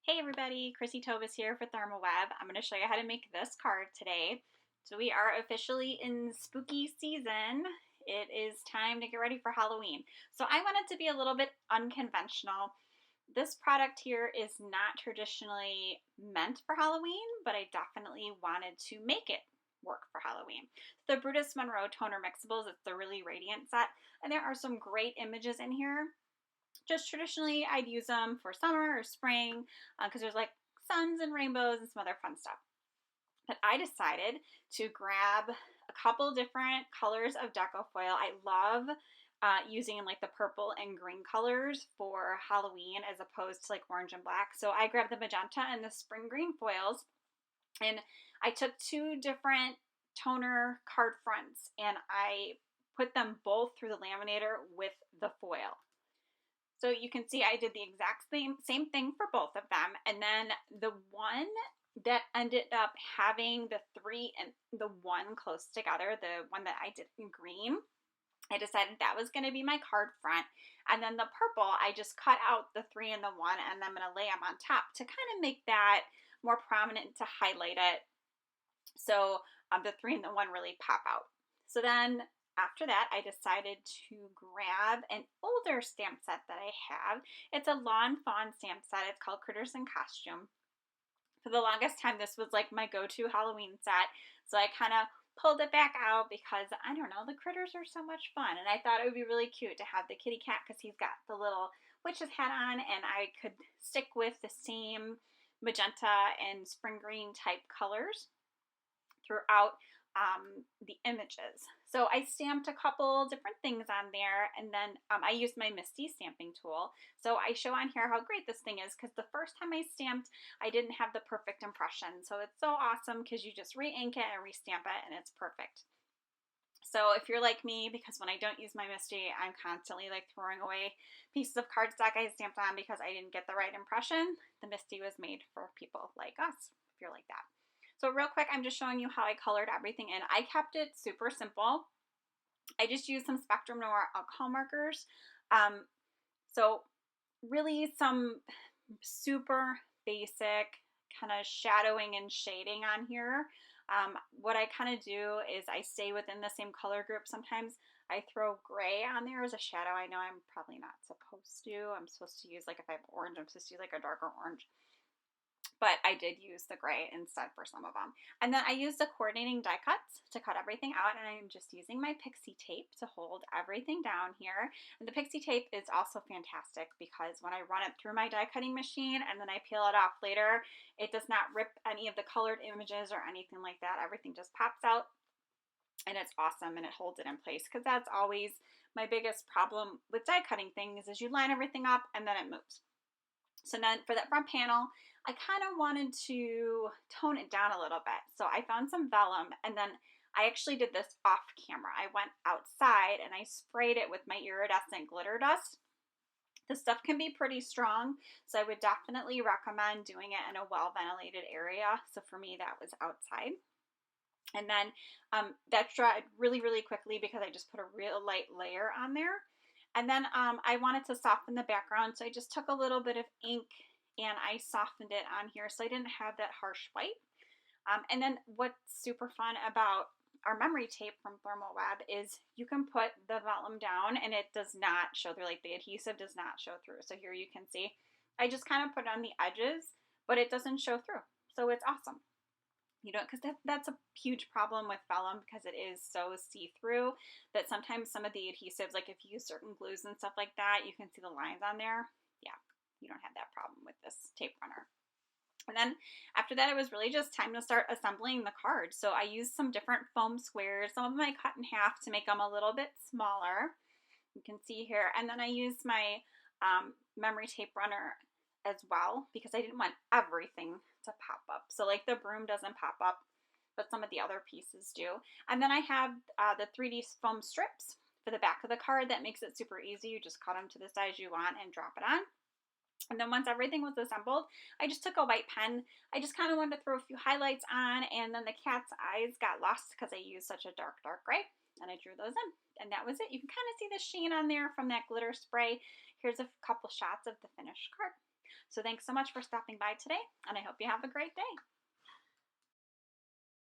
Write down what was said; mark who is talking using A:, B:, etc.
A: Hey everybody, Chrissy here for ThermOWeb. I'm going to show you how to make this card today. So we are officially in spooky season. It is time to get ready for Halloween. So I want it to be a little bit unconventional. This product here is not traditionally meant for Halloween, but I definitely wanted to make it work for Halloween. The Brutus Monroe Toner Mixables, it's the really radiant set, and there are some great images in here. Just traditionally, I'd use them for summer or spring because there's like suns and rainbows and some other fun stuff. But I decided to grab a couple different colors of Deco foil. I love using like the purple and green colors for Halloween as opposed to like orange and black. So I grabbed the magenta and the spring green foils, and I took two different toner card fronts and I put them both through the laminator with the foil. So you can see I did the exact same thing for both of them. And then the one that ended up having the three and the one close together, the one that I did in green, I decided that was going to be my card front. And then the purple, I just cut out the three and the one, and I'm going to lay them on top to kind of make that more prominent, to highlight it. So the three and the one really pop out. So then after that, I decided to grab an older stamp set that I have. It's a Lawn Fawn stamp set. It's called Critters in Costume. For the longest time, this was like my go-to Halloween set. So I kind of pulled it back out because, I don't know, the critters are so much fun. And I thought it would be really cute to have the kitty cat because he's got the little witch's hat on, and I could stick with the same magenta and spring green type colors throughout the images. So I stamped a couple different things on there, and then I used my Misty stamping tool. So I show on here how great this thing is because the first time I stamped, I didn't have the perfect impression. So it's so awesome because you just re-ink it and re-stamp it, and it's perfect. So if you're like me, because when I don't use my Misty, I'm constantly like throwing away pieces of cardstock I stamped on because I didn't get the right impression, the Misty was made for people like us, if you're like that. So real quick, I'm just showing you how I colored everything in. I kept it super simple. I just used some Spectrum Noir alcohol markers. So really some super basic kind of shadowing and shading on here. What I kind of do is I stay within the same color group. Sometimes I throw gray on there as a shadow. I know I'm probably not supposed to. I'm supposed to use, like, if I have orange, I'm supposed to use like a darker orange. But I did use the gray instead for some of them. And then I used the coordinating die cuts to cut everything out, and I'm just using my Pixie tape to hold everything down here. And the Pixie tape is also fantastic because when I run it through my die cutting machine and then I peel it off later, it does not rip any of the colored images or anything like that. Everything just pops out, and it's awesome, and it holds it in place, because that's always my biggest problem with die cutting things is you line everything up and then it moves. So then for that front panel, I kind of wanted to tone it down a little bit. So I found some vellum, and then I actually did this off camera. I went outside and I sprayed it with my iridescent glitter dust. The stuff can be pretty strong, so I would definitely recommend doing it in a well-ventilated area. So for me, that was outside. And then that dried really, really quickly because I just put a real light layer on there. And then I wanted to soften the background, so I just took a little bit of ink and I softened it on here so I didn't have that harsh white. And then what's super fun about our memory tape from ThermOWeb is you can put the vellum down and it does not show through, like the adhesive does not show through. So here you can see I just kind of put it on the edges, but it doesn't show through. So it's awesome. You know, because that's a huge problem with vellum, because it is so see-through that sometimes some of the adhesives, like if you use certain glues and stuff like that, you can see the lines on there. Yeah, you don't have that problem with this tape runner. And then after that, it was really just time to start assembling the card. So I used some different foam squares. Some of them I cut in half to make them a little bit smaller. You can see here. And then I used my memory tape runner as well because I didn't want everything to pop up. So like the broom doesn't pop up, but some of the other pieces do. And then I have the 3D foam strips for the back of the card. That makes it super easy. You just cut them to the size you want and drop it on. And then once everything was assembled, I just took a white pen. I just kind of wanted to throw a few highlights on, and then the cat's eyes got lost because I used such a dark, dark gray, and I drew those in. And that was it. You can kind of see the sheen on there from that glitter spray. Here's a couple shots of the finished card. So thanks so much for stopping by today, and I hope you have a great day.